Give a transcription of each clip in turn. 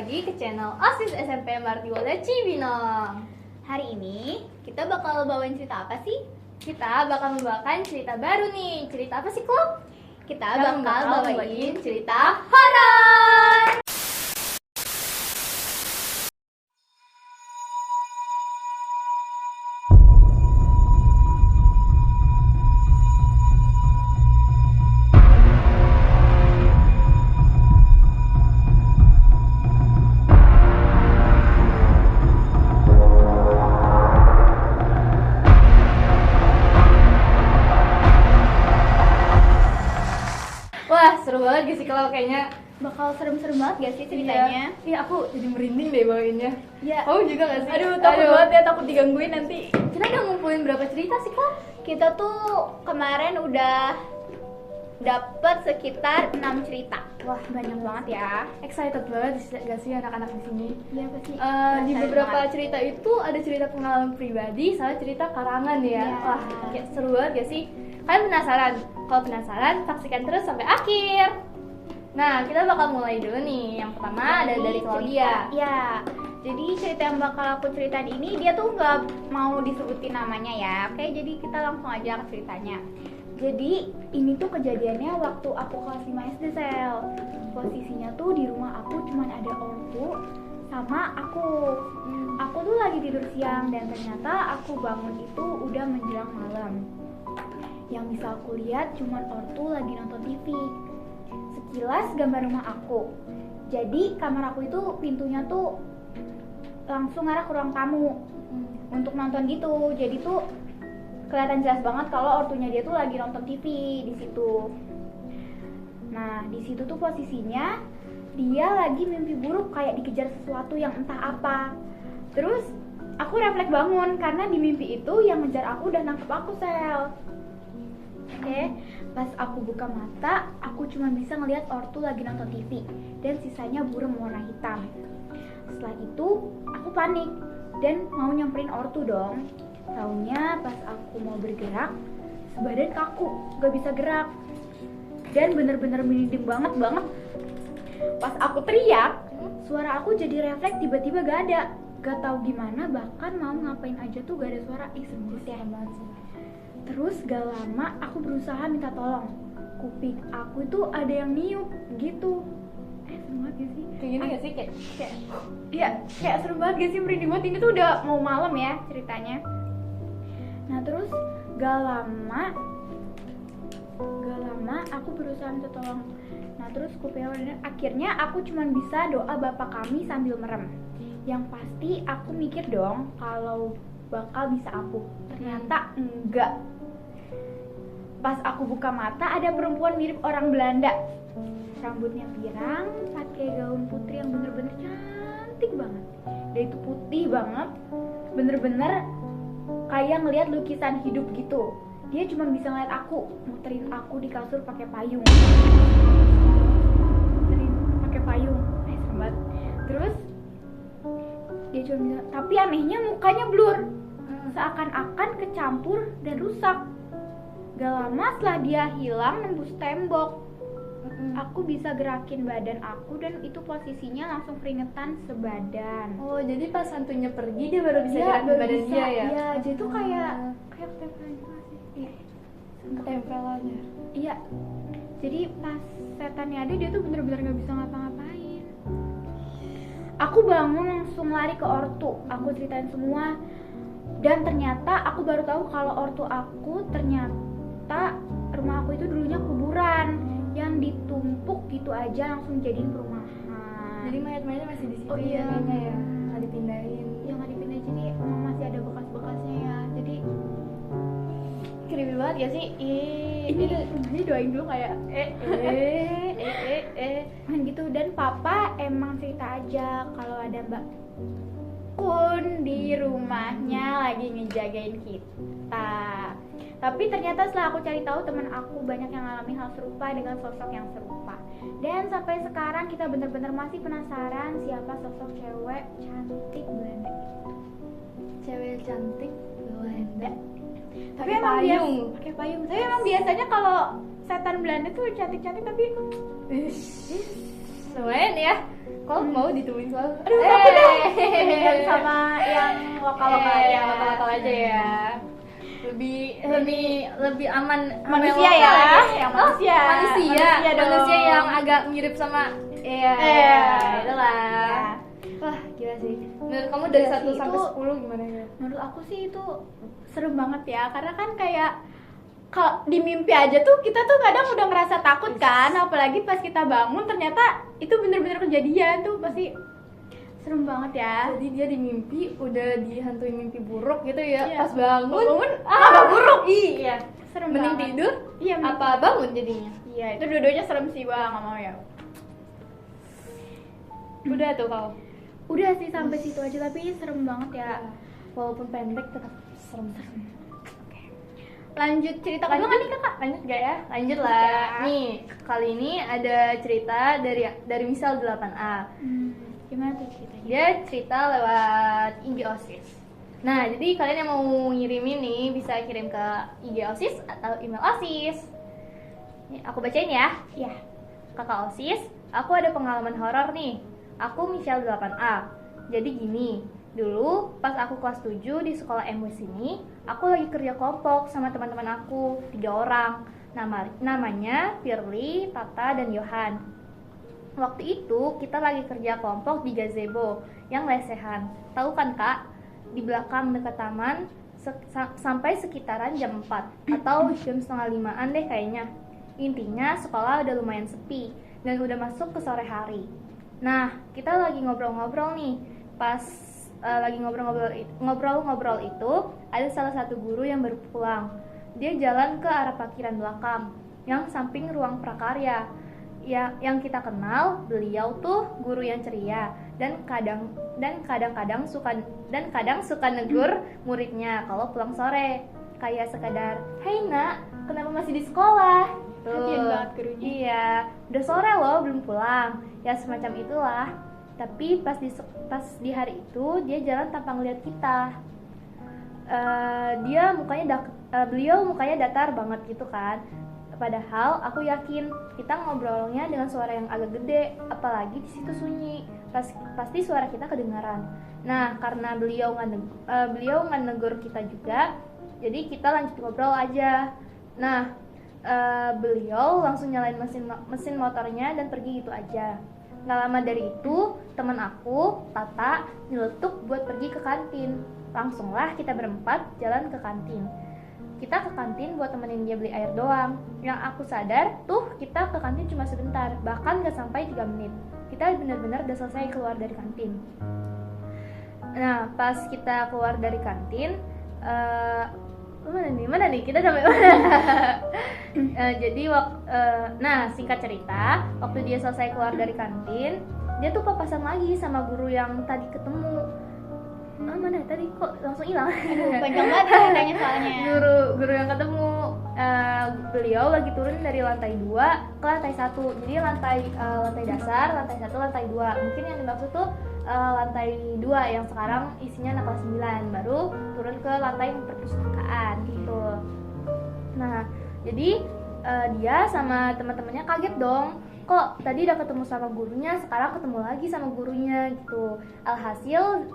lagi ke channel OSIS SMP Martiwala Cibinong. Hari ini kita bakal bawain cerita apa sih? Kita bakal membawakan cerita baru nih. Cerita apa sih, Klo? Kita bakal bawain cerita horor. Wah, seru banget gak sih kalau kayaknya Bakal serem-serem banget gak sih ceritanya? Iya, aku jadi merinding deh bawainnya. Ya. Kamu juga gak sih? Aduh, takut banget ya, takut digangguin nanti. Kita udah ngumpulin berapa cerita sih, Kak? Kita tuh kemarin udah dapet sekitar 6 cerita. Wah, banyak banget ya. Excited banget gak sih anak-anak di sini? Iya pasti. Di beberapa cerita itu ada cerita pengalaman pribadi sama cerita karangan ya. Iya. Wah, kayak seru banget gak sih? Kalian penasaran? Kalau penasaran, saksikan terus sampai akhir. Nah, kita bakal mulai dulu nih. Yang pertama ada dari Claudia. Iya. Jadi cerita yang bakal aku ceritain ini dia tuh nggak mau disebutin namanya ya. Oke, jadi kita langsung aja ke ceritanya. Jadi ini tuh kejadiannya waktu aku kelas 5 SD sel. Posisinya tuh di rumah aku cuman ada ortu sama aku. Aku tuh lagi tidur siang dan ternyata aku bangun itu udah menjelang malam. Yang bisa aku lihat cuman ortu lagi nonton TV. Sekilas gambar rumah aku. Jadi kamar aku itu pintunya tuh langsung arah ke ruang tamu untuk nonton gitu. Jadi tuh kelihatan jelas banget kalau ortunya dia tuh lagi nonton TV di situ. Nah, di situ tuh posisinya dia lagi mimpi buruk kayak dikejar sesuatu yang entah apa. Terus aku refleks bangun karena di mimpi itu yang ngejar aku udah nangkep aku sel. Oke, pas aku buka mata, aku cuma bisa ngelihat ortu lagi nonton TV dan sisanya burung warna hitam. Setelah itu, aku panik dan mau nyamperin ortu dong. Taunya pas aku mau bergerak, sebadan kaku, gak bisa gerak. Dan bener-bener merinding banget. Pas aku teriak, suara aku jadi refleks tiba-tiba gak ada. Gak tahu gimana, bahkan mau ngapain aja tuh gak ada suara. Serem banget sih. Terus gak lama aku berusaha minta tolong. Kuping aku tuh ada yang niup gitu. Serem banget gak sih? Kayak gini gak sih? Kayak serem banget gak sih, merinding banget. Ini tuh udah mau malam ya ceritanya. Nah terus gak lama aku berusaha minta tolong. Nah terus kuping akhirnya aku cuma bisa doa Bapak kami sambil merem. Yang pasti aku mikir dong kalau bakal bisa ampuh. Ternyata enggak. Pas aku buka mata ada perempuan mirip orang Belanda. Rambutnya pirang, pakai gaun putri yang bener-bener cantik banget. Dia itu putih banget, bener-bener kayak ngelihat lukisan hidup gitu. Dia cuma bisa ngeliat aku, muterin aku di kasur pakai payung. Serem banget. Terus dia cuma bisa, tapi anehnya mukanya blur, seakan-akan kecampur dan rusak. Gak lama setelah dia hilang nembus tembok, aku bisa gerakin badan aku dan itu posisinya langsung keringetan sebadan. Oh, jadi pas hantunya pergi dia baru bisa gerakin badan dia ya? Iya, jadi tuh kayak ketempelan juga sih. Iya. Ketempelannya. Iya. Jadi pas setannya ada dia tuh bener-bener gak bisa ngapa-ngapain. Aku bangun langsung lari ke ortu. Aku ceritain semua. Dan ternyata aku baru tahu kalau ortu aku ternyata rumah aku itu dulunya kuburan yang ditumpuk gitu aja langsung jadiin perumahan. Jadi mayat-mayatnya masih di situ. Oh iya. Ya, nggak dipindahin. Yang nggak dipindahin, jadi emang masih ada bekas-bekasnya ya. Jadi Creepy banget gak sih? ini rumahnya doain dulu kayak kan gitu. Dan papa emang cerita aja kalau ada Mbak Kun di rumahnya lagi ngejagain kita. Tapi ternyata setelah aku cari tahu, teman aku banyak yang ngalami hal serupa dengan sosok yang serupa. Dan sampai sekarang kita benar-benar masih penasaran siapa sosok cewek cantik Belanda itu. Cewek cantik Belanda. Tapi emang pakai payung. Tapi emang biasanya kalau setan Belanda tuh cantik-cantik tapi lumayan ya. Kok mau ditemuin selalu? Aduh, aku deh. Mendingan sama yang lokal-lokal aja. Yang lokal aja ya. Lebih aman sama Manusia yang ya, lokal. yang Oh, manusia. manusia dong. manusia yang agak mirip sama Iya. itulah. Wah, gila sih. Menurut kamu dari Gila 1 sih, sampai itu 10 gimana ya? Menurut aku sih itu serem banget ya, karena kan kayak kalau di mimpi aja tuh kita tuh kadang udah ngerasa takut kan, apalagi pas kita bangun ternyata itu bener-bener kejadian tuh, pasti serem banget ya. Jadi dia di mimpi udah dihantui mimpi buruk gitu ya. Iya. Pas bangun, tambah buruk. Iya. Serem Mending banget. tidur Iya, mending apa bangun jadinya? Iya, itu dua-duanya serem sih, gua nggak mau ya. Udah tuh kau. Udah sih sampai situ aja, tapi serem banget ya. Walaupun pendek tetap serem. Lanjut cerita kedua Lanjut nggak nih kakak? Lanjut gak ya? Lanjut lah. Ya. Nih, kali ini ada cerita dari misal 8A. Gimana tuh ceritanya? Dia cerita lewat IG OSIS. Nah, jadi kalian yang mau ngirimin nih bisa kirim ke IG OSIS atau email OSIS. Nih, aku bacain ya. Iya. Kakak OSIS, aku ada pengalaman horor nih. Aku Michelle 8A. Jadi gini, dulu pas aku kelas 7 di sekolah MWS ini, aku lagi kerja kelompok sama teman-teman aku, 3 orang. Namanya Firly, Tata, dan Yohan. Waktu itu kita lagi kerja kelompok di gazebo yang lesehan. Tahu kan kak? Di belakang dekat taman sampai sekitaran jam 4 atau jam setengah 5-an deh kayaknya. Intinya sekolah udah lumayan sepi dan udah masuk ke sore hari. Nah, kita lagi ngobrol-ngobrol nih. Pas lagi ngobrol-ngobrol itu, ada salah satu guru yang baru pulang. Dia jalan ke arah parkiran belakang yang samping ruang prakarya. Ya, yang kita kenal, beliau tuh guru yang ceria dan kadang-kadang suka negur muridnya kalau pulang sore. Kayak sekadar, "Hai nak, kenapa masih di sekolah?" Tuh. Perhatian banget gurunya. Iya, udah sore loh belum pulang. Ya semacam itulah. Tapi pas di hari itu dia jalan tanpa ngeliat kita. Beliau mukanya datar banget gitu kan. Padahal aku yakin kita ngobrolnya dengan suara yang agak gede, apalagi di situ sunyi. Pasti suara kita kedengaran. Nah, karena beliau nggak negur kita juga, jadi kita lanjut ngobrol aja. Nah, beliau langsung nyalain mesin motornya dan pergi gitu aja. Nggak lama dari itu, teman aku, Tata, nyeletuk buat pergi ke kantin. Langsunglah kita berempat jalan ke kantin. Kita ke kantin buat temenin dia beli air doang. Yang aku sadar, tuh kita ke kantin cuma sebentar, bahkan gak sampai 3 menit. Kita benar-benar udah selesai keluar dari kantin. Nah, pas kita keluar dari kantin, mana nih? Kita sampai mana? Nah, singkat cerita, waktu dia selesai keluar dari kantin, dia tuh papasan lagi sama guru yang tadi ketemu. Mana tadi kok langsung hilang? Panjang banget ceritanya soalnya. Guru yang ketemu, beliau lagi turun dari lantai 2 ke lantai 1. Jadi lantai dasar, lantai 1, lantai 2. Mungkin yang dimaksud tuh lantai 2 yang sekarang isinya anak kelas 9, baru turun ke lantai perpustakaan gitu. Nah, jadi dia sama teman-temannya kaget dong. Kok tadi udah ketemu sama gurunya, sekarang ketemu lagi sama gurunya gitu. Alhasil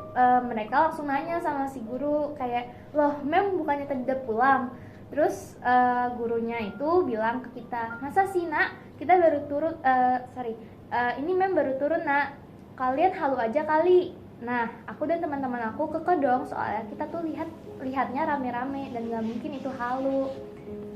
mereka langsung nanya sama si guru kayak, "Loh, Mem bukannya tadi udah pulang?" Terus gurunya itu bilang ke kita, "Masa sih nak, kita baru turun, ini Mem baru turun nak, kalian halu aja kali." Nah, aku dan teman-teman aku kekeh dong, soalnya kita tuh lihatnya rame-rame dan gak mungkin itu halu.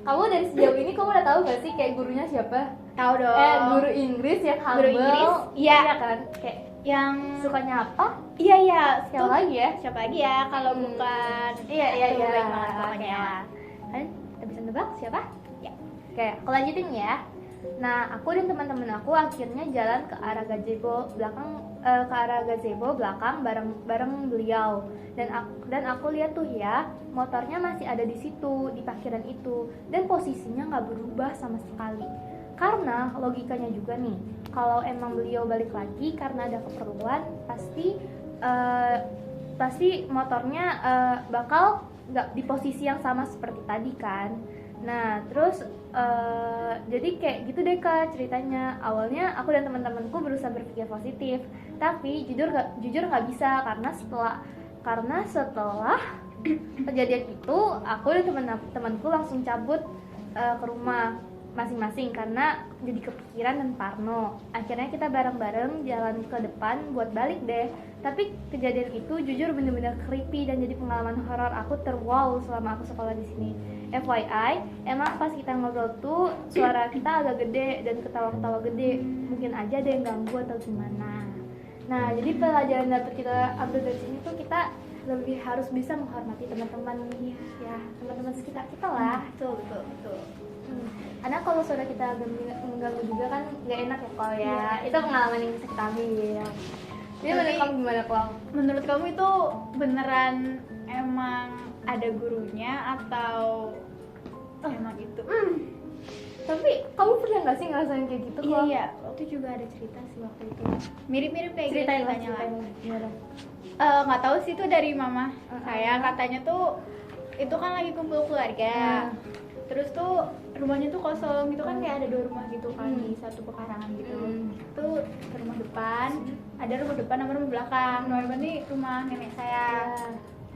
Kamu dari sejauh ini kamu udah tahu gak sih kayak gurunya siapa? Tahu dong. Guru Inggris yang humble. Guru Inggris? Iya. Iya kan? Kayak Yang suka nyapa. Iya. Siapa lagi ya? Siapa lagi ya kalau bukan Iya. Itu baik banget pokoknya. Kalian bisa nebak siapa? Ya. Oke, aku lanjutin ya. Nah, aku dan teman-teman aku akhirnya jalan ke arah gazebo belakang bareng beliau. Dan aku lihat tuh ya, motornya masih ada di situ, di parkiran itu, dan posisinya nggak berubah sama sekali. Karena logikanya juga nih, kalau emang beliau balik lagi karena ada keperluan, pasti motornya bakal nggak di posisi yang sama seperti tadi kan. Nah, terus jadi kayak gitu deh Kak ceritanya. Awalnya aku dan teman-temanku berusaha berpikir positif, tapi jujur nggak bisa karena setelah kejadian itu aku dan teman-temanku langsung cabut ke rumah masing-masing karena jadi kepikiran dan parno. Akhirnya kita bareng-bareng jalan ke depan buat balik deh. Tapi kejadian itu jujur bener-bener creepy dan jadi pengalaman horor aku terwow selama aku sekolah di sini. FYI, emang pas kita ngobrol tuh suara kita agak gede dan ketawa-ketawa gede. Mungkin aja ada yang ganggu atau gimana. Nah, jadi pelajaran dapat kita ambil dari sini tuh kita lebih harus bisa menghormati teman-teman ya, teman-teman sekitar kita lah. Betul. Karena kalau suara kita mengganggu juga kan nggak enak ya kalau ya. Itu pengalaman yang bisa kita ambil ya. Jadi menurut kamu gimana Klau? Menurut kamu itu beneran emang ada gurunya atau emang itu? Tapi kamu pernah nggak sih ngerasain kayak gitu? Iya, waktu juga ada cerita sih waktu itu. Mirip-mirip kayak gitu ceritanya lah. Gimana? Nggak tahu sih itu dari mama saya, katanya tuh itu kan lagi kumpul keluarga. Terus tuh rumahnya tuh kosong gitu kan, kayak ada 2 rumah gitu kan di satu pekarangan gitu. Tuh rumah depan, ada rumah depan sama rumah belakang. Rumah depan ini rumah nenek saya.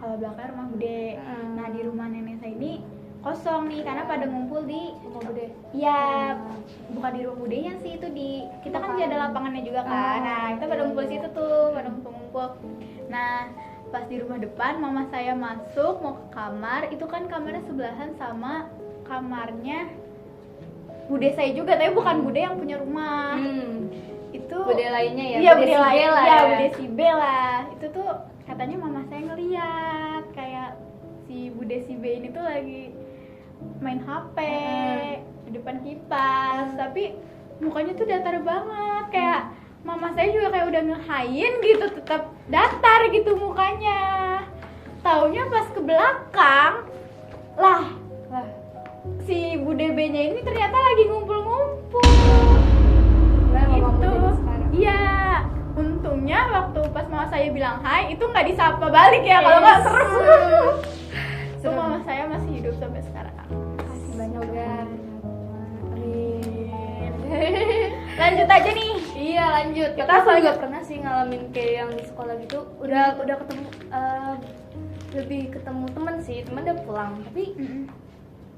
Kalau belakang rumah bude. Nah, di rumah nenek saya ini kosong nih karena pada ngumpul di Rumah bude. ya bukan di rumah budenya sih, itu di kita kan ada lapangannya juga kan. Nah, kita pada ngumpul situ tuh, pada ngumpul. Nah, pas di rumah depan mama saya masuk mau ke kamar, itu kan kamarnya sebelahan sama kamarnya bude saya juga, tapi bukan bude yang punya rumah. Itu Bude lainnya ya. Iya, bude si lain Bella ya, ya. bude si Bella. Itu tuh katanya mama saya ngeliat kayak si bude si B ini tuh lagi main HP di depan kipas, tapi mukanya tuh datar banget, kayak mama saya juga kayak udah ngehain gitu, tetap datar gitu mukanya. Taunya pas ke belakang lah si bude B-nya ini ternyata lagi ngumpul-ngumpul. Gitu. Iya, untungnya waktu pas mama saya bilang hai itu nggak disapa balik ya, kalau nggak serem. Itu mama saya masih hidup sampai sekarang. Kasih banyak kan. Lanjut aja nih. Iya lanjut. Kita Aku juga pernah sih ngalamin kayak yang di sekolah gitu. Udah ketemu lebih ketemu temen sih, temen udah pulang. Tapi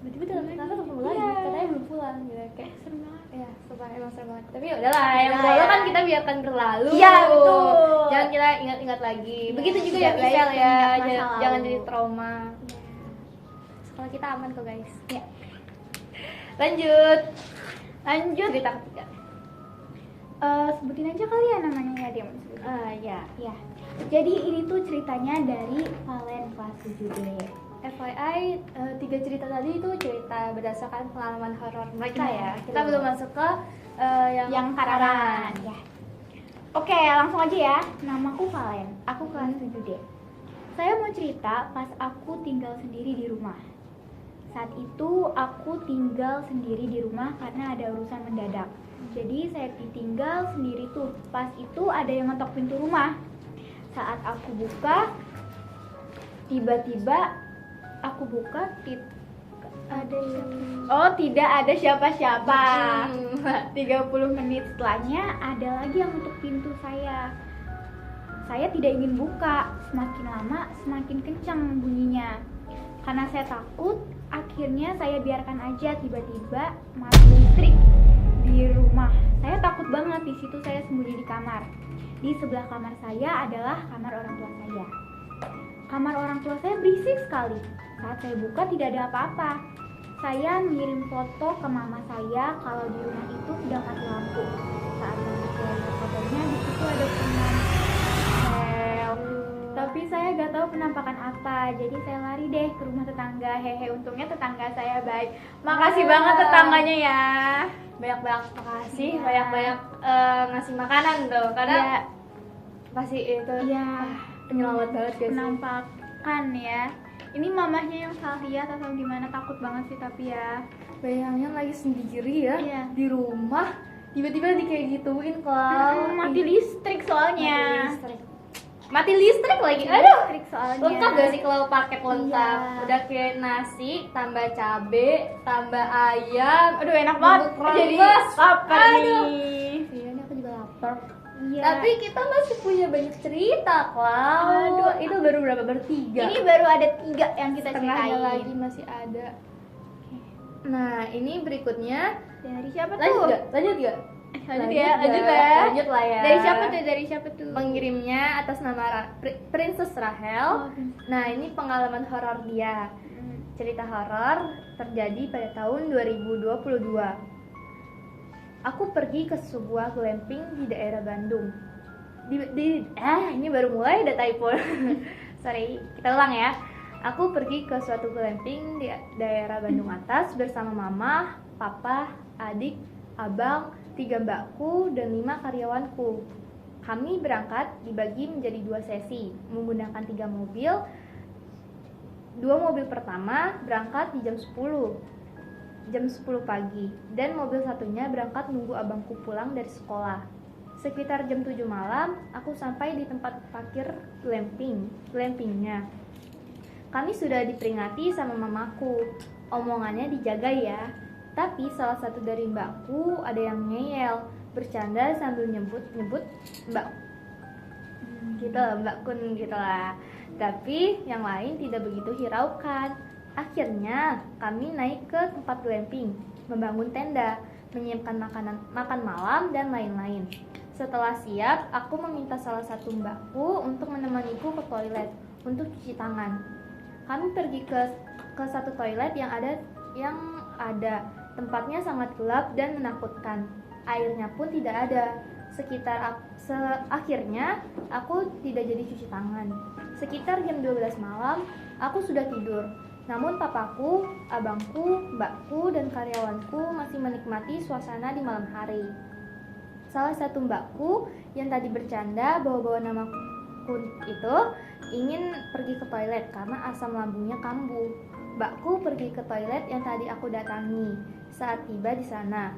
tiba-tiba dalam kata ketemu lagi, katanya belum pulang gitu. Kayak serem banget. Ya, emang serem banget. Tapi udahlah, yang berlalu kan kita biarkan berlalu. Iya, betul. Jangan kita ingat-ingat lagi. Begitu juga Tidak ya Michelle baik ya. mengingat masa Jangan lalu. jadi trauma. Sekolah kita aman kok guys. Ya. Lanjut. Cerita ketiga. Sebutin aja kali ya namanya ya, dia mau sebutin. Ya. Jadi ini tuh ceritanya dari Valen kelas 7D. FYI, 3 cerita tadi itu cerita berdasarkan pengalaman horor mereka ya. Kita belum masuk ke yang karangan. Ya. Oke, langsung aja ya. Namaku Valen. Aku kelas 7D. Saya mau cerita pas aku tinggal sendiri di rumah. Saat itu aku tinggal sendiri di rumah karena ada urusan mendadak. Jadi saya ditinggal sendiri tuh. Pas itu ada yang ngetok pintu rumah. Saat aku buka, tiba-tiba aku buka tidak ada siapa-siapa. 30 menit setelahnya ada lagi yang ngetok pintu saya. Saya tidak ingin buka. Semakin lama semakin kencang bunyinya. Karena saya takut, akhirnya saya biarkan aja. Tiba-tiba mati listrik di rumah. Saya takut banget. Di situ saya sembunyi di kamar. Di sebelah kamar saya adalah kamar orang tua saya. Kamar orang tua saya berisik sekali. Saat saya buka tidak ada apa-apa. Saya ngirim foto ke mama saya kalau di rumah itu sedang mati lampu. Saat mama saya lihat fotonya, di situ ada sel. Tapi saya gak tahu penampakan apa. Jadi saya lari deh ke rumah tetangga. Hehe, untungnya tetangga saya baik. Makasih banget tetangganya ya. Banyak-banyak makasih, Iya. banyak-banyak ngasih makanan tuh. Karena pasti itu penyelamat banget guys. Penampakan ya. Ini mamahnya yang salah lihat atau gimana, takut banget sih tapi ya. Bayangin lagi sendiri ya, Iya. di rumah tiba-tiba di kayak gituin kalau Mati listrik soalnya. Mati listrik. mati listrik lagi. Aduh, Trik soalnya. lengkap gak sih kalau paket lengkap? Iya. Udah kayak nasi, tambah cabe, tambah ayam. Aduh enak banget. Bubuk Jadi remes. lapar Aduh. nih. Iya, ini aku juga lapar. Iya. Tapi kita masih punya banyak cerita, Klau. Aduh, itu baru berapa? Bertiga. ini baru ada 3 yang kita Setengahnya ceritain. lagi masih ada. Nah, ini berikutnya. Dari siapa tuh? Lanjut gak? Lanjut gak? Lanjut ya. Lanjut lah ya. Dari siapa tuh? Pengirimnya atas nama Princess Rahel. Oh, Nah, ini pengalaman horor dia. Cerita horor terjadi pada tahun 2022. Aku pergi ke sebuah glamping di daerah Bandung. Ini baru mulai ada typo. Sorry, kita ulang ya. Aku pergi ke suatu glamping di daerah Bandung Atas bersama mama, papa, adik, abang, 3 mbakku, dan 5 karyawanku. Kami berangkat dibagi menjadi 2 sesi, menggunakan 3 mobil. 2 mobil pertama berangkat di jam 10 pagi, dan mobil satunya berangkat nunggu abangku pulang dari sekolah. Sekitar jam 7 malam, aku sampai di tempat parkir glampingnya. Kami sudah diperingati sama mamaku, omongannya dijaga ya. Tapi salah satu dari mbakku ada yang ngeyel, bercanda sambil nyebut mbak gitu lah, mbak Kun gitu lah. Tapi yang lain tidak begitu hiraukan. Akhirnya kami naik ke tempat glamping, membangun tenda, menyiapkan makan malam dan lain-lain. Setelah siap, aku meminta salah satu mbakku untuk menemaniku ke toilet untuk cuci tangan. Kami pergi ke satu toilet yang ada tempatnya sangat gelap dan menakutkan. Airnya pun tidak ada. Akhirnya aku tidak jadi cuci tangan. Sekitar jam 12 malam, aku sudah tidur. Namun papaku, abangku, mbakku, dan karyawanku masih menikmati suasana di malam hari. Salah satu mbakku yang tadi bercanda bawa-bawa nama Kun itu ingin pergi ke toilet karena asam lambungnya kambuh. Mbakku pergi ke toilet yang tadi aku datangi. Saat tiba di sana,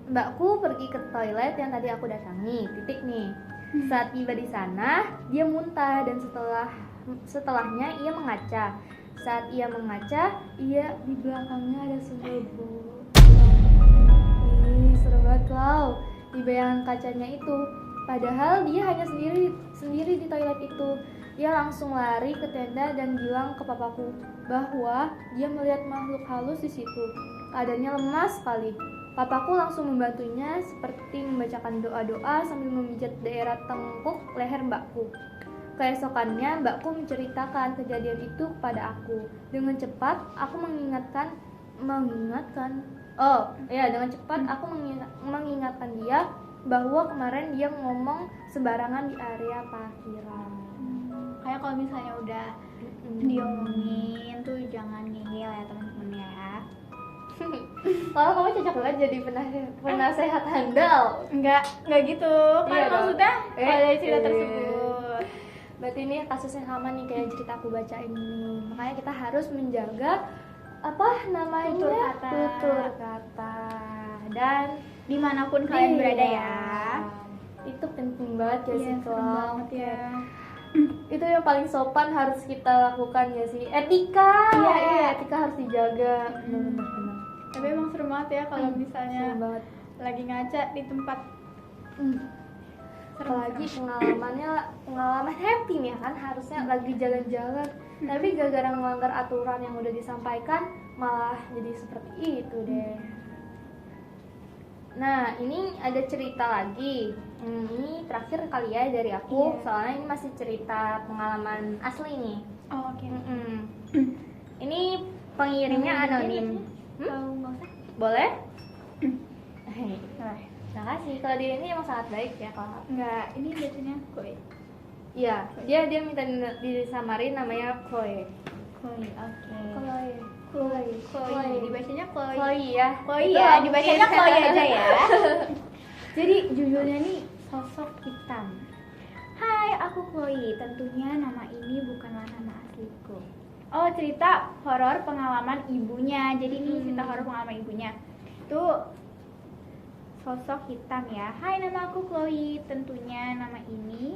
mbakku pergi ke toilet yang tadi aku datangi. Titik nih. Saat tiba di sana, dia muntah dan setelahnya ia mengaca. Saat ia mengaca, di belakangnya ada sundel-bol. Serem banget, Klau. Di bayangan kacanya itu. Padahal dia hanya sendiri di toilet itu. Dia langsung lari ke tenda dan bilang ke papaku bahwa dia melihat makhluk halus di situ. Keadaannya lemas sekali. Papaku langsung membantunya seperti membacakan doa-doa sambil memijat daerah tengkuk leher mbakku. Keesokannya mbakku menceritakan kejadian itu kepada aku. Dengan cepat aku mengingatkan dia bahwa kemarin dia ngomong sembarangan di area parkiran. Kayak kalau misalnya udah diomongin tuh jangan ngeyel ya teman-teman ya. Kalau kamu cocok banget jadi penasehat handal. Enggak gitu. Kan Iya dong. maksudnya kalau dari cerita tersebut. Berarti ini kasusnya sama nih kayak cerita aku bacain ini. Makanya kita harus menjaga tutur kata dan Dimanapun kalian berada ya. Itu penting banget ya sih, Iya, serem Klau. banget ya. Itu yang paling sopan harus kita lakukan ya sih. Etika. Iya. Etika harus dijaga. Benar. Tapi emang serem banget ya kalau misalnya Serem banget. lagi ngaca di tempat Apalagi pengalaman happy nih kan, harusnya lagi jalan-jalan tapi gara-gara melanggar aturan yang udah disampaikan malah jadi seperti itu deh. Nah, ini ada cerita lagi. Ini terakhir kali ya dari aku. Iya. Soalnya ini masih cerita pengalaman asli nih. Oh, oke. Ini pengirimnya anonim. Kalau nggak usah. Boleh? Terima kasih. Kalau dia ini emang sangat baik ya, Kak. Enggak, ini biasanya koi. Iya, dia minta disamarin namanya Chloe. Koi, oke. Chloe. Dibacanya koi. Chloe ya. Koi Itu ya, mungkin. dibacanya koi aja ya. Jadi judulnya nih Sosok Hitam. Hai, aku Chloe. Tentunya nama ini bukanlah nama asliku. Oh, cerita horor pengalaman ibunya. Jadi ini cerita horor pengalaman ibunya. Itu sosok hitam ya. Hai, nama aku Chloe. Tentunya nama ini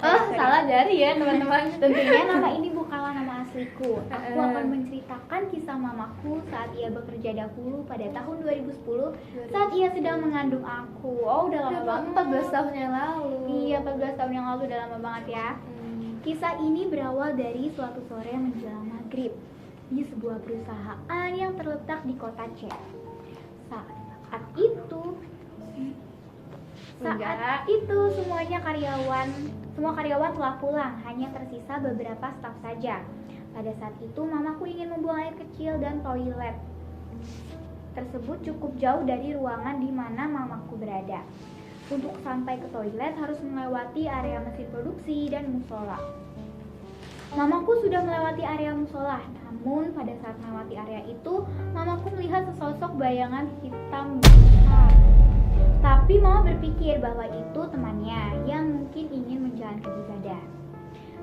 Oh, salah dari ya teman-teman. tentunya nama ini bukanlah nama asliku. Aku akan menceritakan kisah mamaku saat ia bekerja dahulu pada tahun 2010 saat ia sedang mengandung aku. Oh, udah lama banget. 14 tahun yang lalu. Iya, 14 tahun yang lalu, udah lama banget ya. Kisah ini berawal dari suatu sore menjelang maghrib di sebuah perusahaan yang terletak di kota C. Saat itu semua karyawan telah pulang, hanya tersisa beberapa staf saja. Pada saat itu mamaku ingin membuang air kecil dan toilet tersebut cukup jauh dari ruangan di mana mamaku berada. Untuk sampai ke toilet harus melewati area mesin produksi dan musola. Mamaku sudah melewati area musola, namun pada saat melewati area itu, mamaku melihat sesosok bayangan hitam besar. Tapi mama berpikir bahwa itu temannya yang mungkin ingin menjalankan ibadah.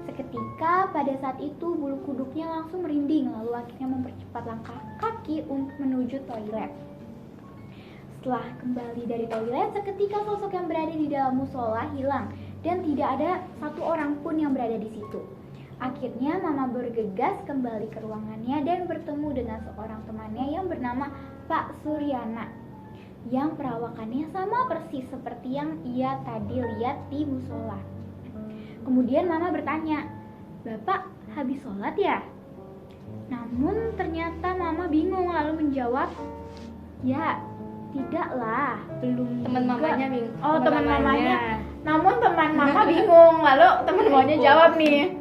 Seketika pada saat itu bulu kuduknya langsung merinding, lalu akhirnya mempercepat langkah kaki untuk menuju toilet. Setelah kembali dari toilet, seketika sosok yang berada di dalam musola hilang dan tidak ada satu orang pun yang berada di situ. Akhirnya mama bergegas kembali ke ruangannya dan bertemu dengan seorang temannya yang bernama Pak Suryana, yang perawakannya sama persis seperti yang ia tadi lihat di musola. Kemudian mama bertanya, "Bapak habis sholat ya?" Namun ternyata mama bingung lalu menjawab, "Ya, tidaklah, belum." Teman juga." mamanya bingung. Oh, teman mamanya. Namun teman mama bingung, lalu teman mamanya jawab nih,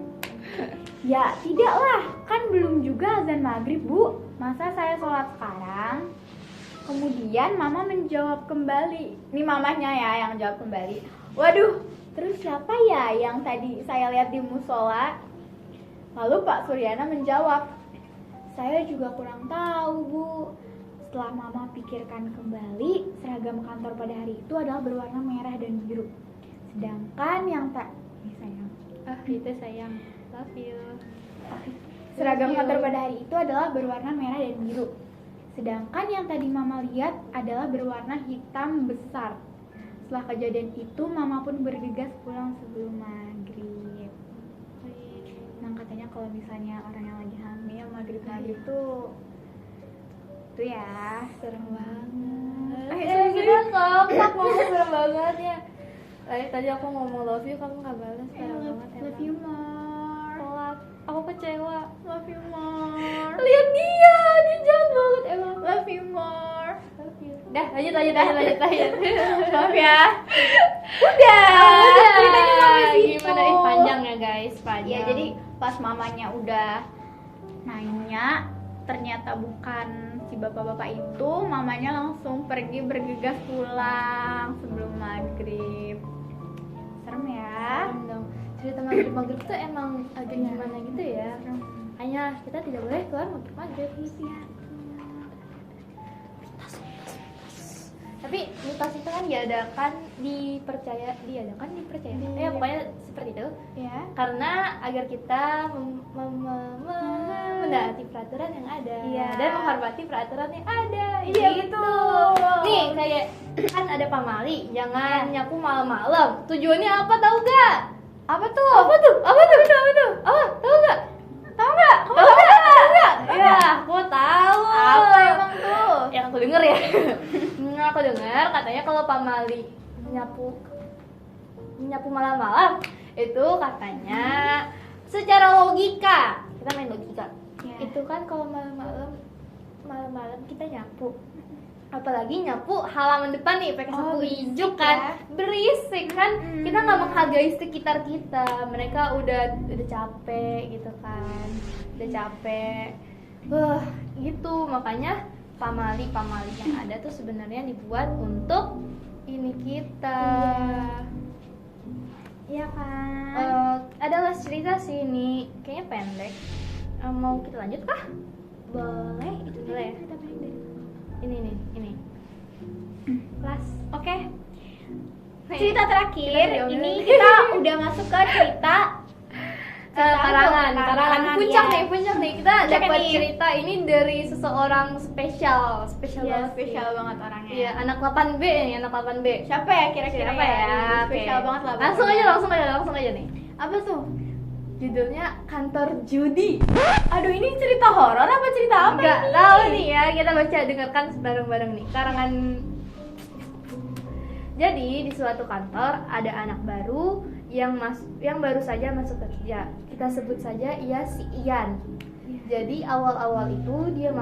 "Ya, tidaklah, kan belum juga azan maghrib, Bu. Masa saya sholat sekarang?" Kemudian mama menjawab kembali. Ini mamanya ya yang jawab kembali. "Waduh, terus siapa ya yang tadi saya lihat di musola?" Lalu Pak Suryana menjawab, "Saya juga kurang tahu, Bu." Setelah mama pikirkan kembali, seragam kantor pada hari itu adalah berwarna merah dan biru. Sedangkan yang sayang. Itu sayang. Love you. Seragam kantor pada hari itu adalah berwarna merah dan biru. Sedangkan yang tadi mama lihat adalah berwarna hitam besar. Setelah kejadian itu, mama pun bergegas pulang sebelum maghrib. Nah, katanya kalau misalnya orang yang lagi hamil, maghrib tuh ya Serem banget. kita kompak ngomong serem banget ya. Tadi aku ngomong love you, kamu nggak balas. Serem banget love you more. Telat. Aku kecewa. Love you more. Lihat dia jahat banget emang. Love you more. Love you. Dah, lanjut. Maaf ya. Udah. Ceritanya sampai situ. Gimana? Panjang ya guys, panjang. Ya, jadi pas mamanya udah nanya, ternyata bukan si bapak-bapak itu, mamanya langsung pergi bergegas pulang sebelum maghrib. Serem ya. Serem dong. Cerita maghrib tuh emang agak gimana gitu ya. Hanya kita tidak boleh keluar maghrib. Iya. Tapi mitos itu kan dipercaya. Ya pokoknya seperti itu. Ya. Karena agar kita menaati peraturan yang ada. Iya. Dan menghormati peraturan yang ada. Iya, Gitu. betul. Nih kayak kan ada pamali, jangan nyapu malam-malam. Tujuannya apa tahu gak? Apa tuh? Tahu gak? Kamu tahu gak? Iya, aku tahu. Apa emang tuh? Yang aku denger ya. Aku dengar katanya kalau pamali nyapu malam-malam itu katanya secara logika, kita main logika. Ya. Itu kan kalau malam-malam kita nyapu, apalagi nyapu halaman depan nih pakai sapu hijau kan, berisik kan, kita nggak menghargai sekitar kita. Mereka udah capek gitu kan, gitu. Makanya pamali yang ada tuh sebenarnya dibuat untuk ini kita. Iya kan? Adalah cerita sih ini, kayaknya pendek. Mau kita lanjut kah? Boleh, itu Boleh ya? cerita pendek. Ini. Last. Oke. Nih, Cerita terakhir. kita diomongin. Ini kita udah masuk ke cerita karangan. Puncak ya. nih kita Puncak dapat nih. cerita ini dari seseorang spesial Iya, banget sih. spesial banget orangnya. Iya, anak 8B nih, anak 8B. Siapa ya kira-kira Siapa ya? Spesial Oke. banget lah. Langsung pokoknya. aja nih. Apa tuh? Judulnya Kantor Judi. Aduh, ini cerita horor apa cerita apa Enggak ini? tahu nih ya, kita baca dengarkan bareng-bareng nih. Karangan. Jadi di suatu kantor ada anak baru yang baru saja masuk kerja. Kita sebut saja ia si Ian. Jadi awal-awal itu dia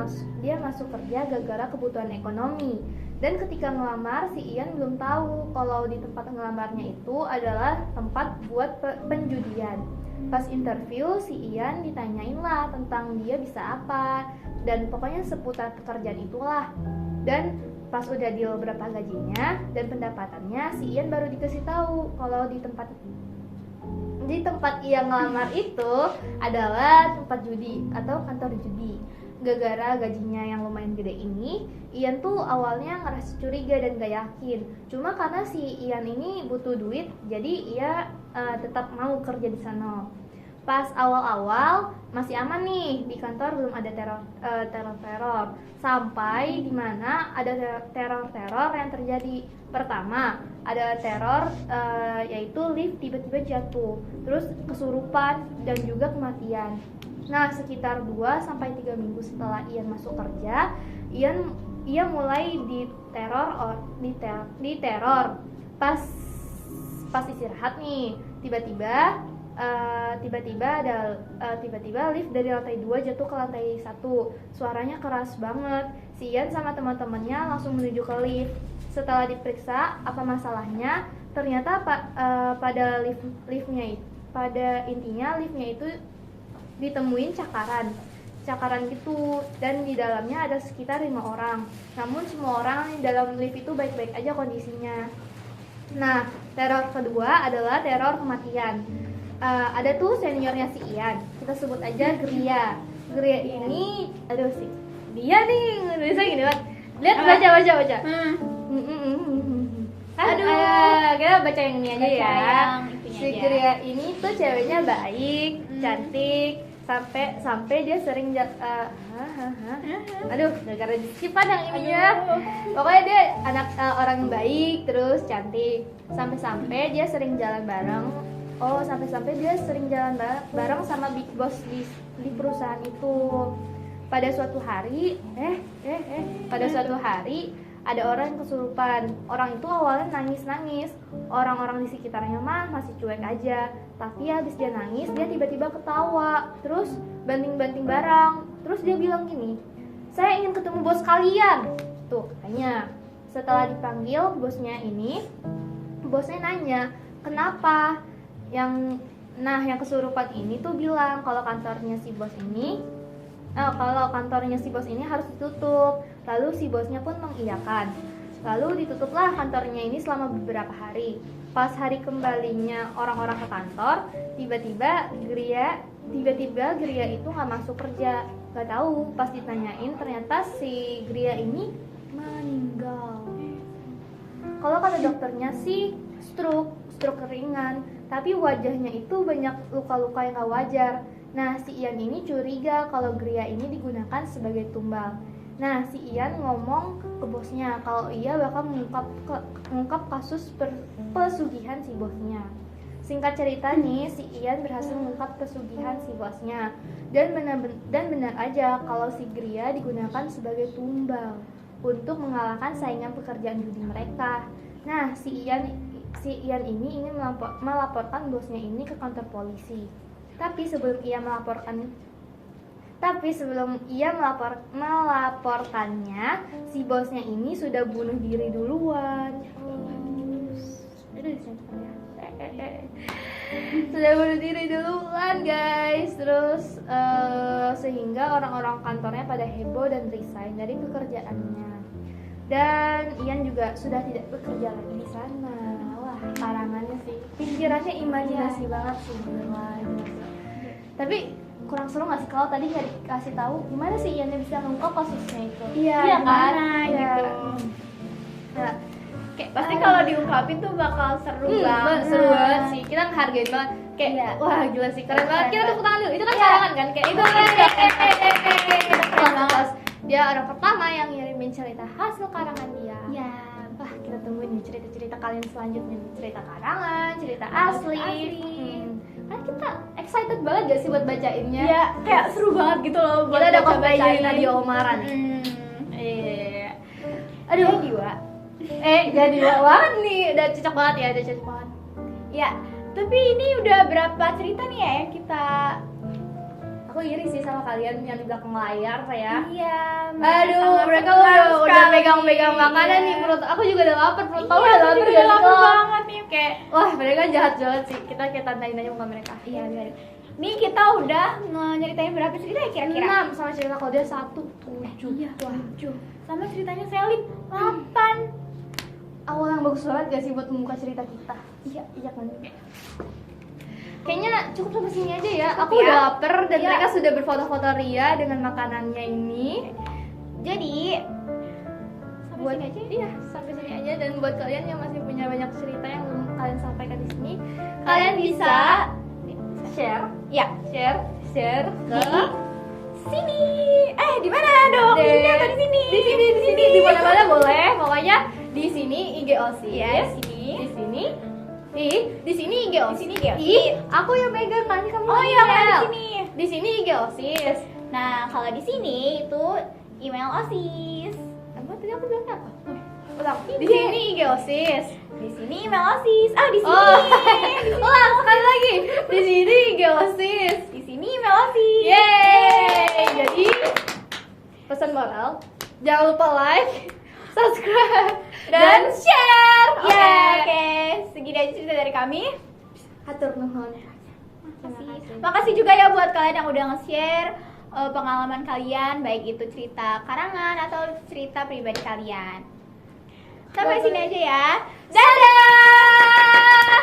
masuk kerja gara-gara kebutuhan ekonomi. Dan ketika ngelamar, si Ian belum tahu kalau di tempat ngelamarnya itu adalah tempat buat penjudian. Pas interview, si Ian ditanyain lah tentang dia bisa apa, dan pokoknya seputar pekerjaan itulah. Dan pas udah deal berapa gajinya dan pendapatannya, si Ian baru dikasih tahu kalau di tempat ia ngelamar itu adalah tempat judi atau kantor judi. Gara-gara gajinya yang lumayan gede ini, Ian tuh awalnya ngerasa curiga dan gak yakin. Cuma karena si Ian ini butuh duit, jadi ia tetap mau kerja di sana. Pas awal-awal masih aman nih, di kantor belum ada teror-teror. Sampai dimana ada teror-teror yang terjadi. Pertama, ada teror yaitu lift tiba-tiba jatuh, terus kesurupan dan juga kematian. Nah, sekitar 2-3 minggu setelah Ian masuk kerja, ia mulai diteror. Pas istirahat nih, tiba-tiba lift dari lantai 2 jatuh ke lantai 1. Suaranya keras banget. Si Ian sama teman-temannya langsung menuju ke lift. Setelah diperiksa apa masalahnya, ternyata pada intinya liftnya itu ditemuin cakaran gitu, dan di dalamnya ada sekitar 5 orang. Namun semua orang di dalam lift itu baik-baik aja kondisinya. Nah, teror kedua adalah teror kematian. Ada tuh seniornya si Ian, kita sebut aja Gria ini, aduh sih dia nih nulisnya gini banget. Lihat, baca. Kita baca yang ini aja Baca ya. yang itunya Si aja. Gria ini tuh ceweknya baik, cantik, sampai dia sering aduh, gara-gara disipan yang ini ya. Pokoknya dia anak orang baik, terus cantik, sampai dia sering jalan bareng. Sampai dia sering jalan bareng sama big boss di perusahaan itu. Pada suatu hari, ada orang yang kesurupan. Orang itu awalnya nangis. Orang-orang di sekitarnya mah masih cuek aja. Tapi habis dia nangis, dia tiba-tiba ketawa. Terus banting-banting barang. Terus dia bilang gini, "Saya ingin ketemu bos kalian." Tuh, tanya. Setelah dipanggil bosnya nanya, "Kenapa?" Yang kesurupan ini tuh bilang kalau kantornya si bos ini harus ditutup. Lalu si bosnya pun mengiyakan. Lalu ditutuplah kantornya ini selama beberapa hari. Pas hari kembalinya orang-orang ke kantor, tiba-tiba Gria itu nggak masuk kerja. Gak tahu, pas ditanyain ternyata si Gria ini meninggal. Kalau kata dokternya sih stroke ringan, tapi wajahnya itu banyak luka-luka yang gak wajar. Nah, si Ian ini curiga kalau Gria ini digunakan sebagai tumbal. Nah, si Ian ngomong ke bosnya kalau ia bakal mengungkap kasus pesugihan si bosnya. Singkat cerita nih, si Ian berhasil mengungkap pesugihan si bosnya. Dan benar aja kalau si Gria digunakan sebagai tumbal untuk mengalahkan saingan pekerjaan judi mereka. Nah, si Ian ini ingin melaporkan bosnya ini ke kantor polisi. Tapi sebelum ia melaporkannya, si bosnya ini sudah bunuh diri duluan. Sudah bunuh diri duluan, guys. Terus sehingga orang-orang kantornya pada heboh dan resign dari pekerjaannya. Dan Ian juga sudah tidak bekerja lagi di sana. Wah, karangannya sih, pikirannya imajinasi banget sih, Tapi kurang seru nggak sih kalau tadi nggak dikasih tahu gimana sih Ian bisa mengungkap kasusnya itu? Iya kan? Iya. Gitu. Nah, Kayak Pasti kalau diungkapin tuh bakal seru banget. seru banget sih. Kita ngehargain banget. Kayak Iya. wah gila sih, keren banget. Kita Keren. tepuk tangan dulu. Itu kan Iya. karangan kan? Kayak itu Keren banget. Terus dia orang pertama yang ngirimin cerita hasil karangan dia. Ya. Wah, kita tungguin nih cerita-cerita kalian selanjutnya nih. Cerita karangan, cerita Asli. asli. Kan kita excited banget gak sih buat bacainnya? Ya, kayak seru banget gitu loh buat Kita udah baca-bacain. cosplay Nadia Omaran. Iya. Aduh, Jiwa. jadi banget nih. Udah cocok banget ya, udah cocok banget. Ya, tapi ini udah berapa cerita nih ya yang kita Aku iri sih sama kalian yang di belakang layar ya. Iya. Aduh, sangat mereka senang udah sekali. pegang-pegang makanan Iya. nih, perut aku juga udah lapar, perut kamu Iya, udah aku lapar juga gak sih, lapar Kak? banget nih kayak. Wah, mereka jahat banget sih. Kita tandain aja muka mereka. Iya, biar. Nih kita udah nyeritain berapa cerita ya kira-kira? 6 sama cerita kalau dia 1, 7. Iya, Wah, 7. Sama ceritanya Selin 8. awal yang bagus banget gak sih buat membuka cerita kita? Iya kan. Kayaknya cukup sampai sini aja ya. Cukup Aku ya. udah lapar dan Iya. mereka sudah berfoto-foto Ria dengan makanannya ini. Jadi Buat sampai sini aja. iya, sampai sini aja. Dan buat kalian yang masih punya banyak cerita yang belum kalian sampaikan di sini, kalian bisa share, Ya, share ke di sini. Di mana dong? Di sini atau di sini? di sini, di mana-mana boleh. Pokoknya di sini IG OSIS. Ya, di sini. Di sini IG OSIS. Di sini IG OSIS. Ih, aku yang megang nanti kamu. Oh iya, ngeliat. di sini. Di sini IG OSIS. Nah, kalau di sini itu email OSIS. Emang tadi aku bilang apa? Ulang. Di IG. sini IG OSIS. Di sini email OSIS. Di sini. Oh, ulang sekali lagi. Di sini IG OSIS. Di sini email OSIS. Yeay! Jadi pesan moral, jangan lupa like, subscribe, dan share. Ya, oke. Segini aja cerita dari kami. Hatur nuhun. Makasih juga ya buat kalian yang udah nge-share pengalaman kalian, baik itu cerita karangan atau cerita pribadi kalian. Sampai sini aja ya. Dadah!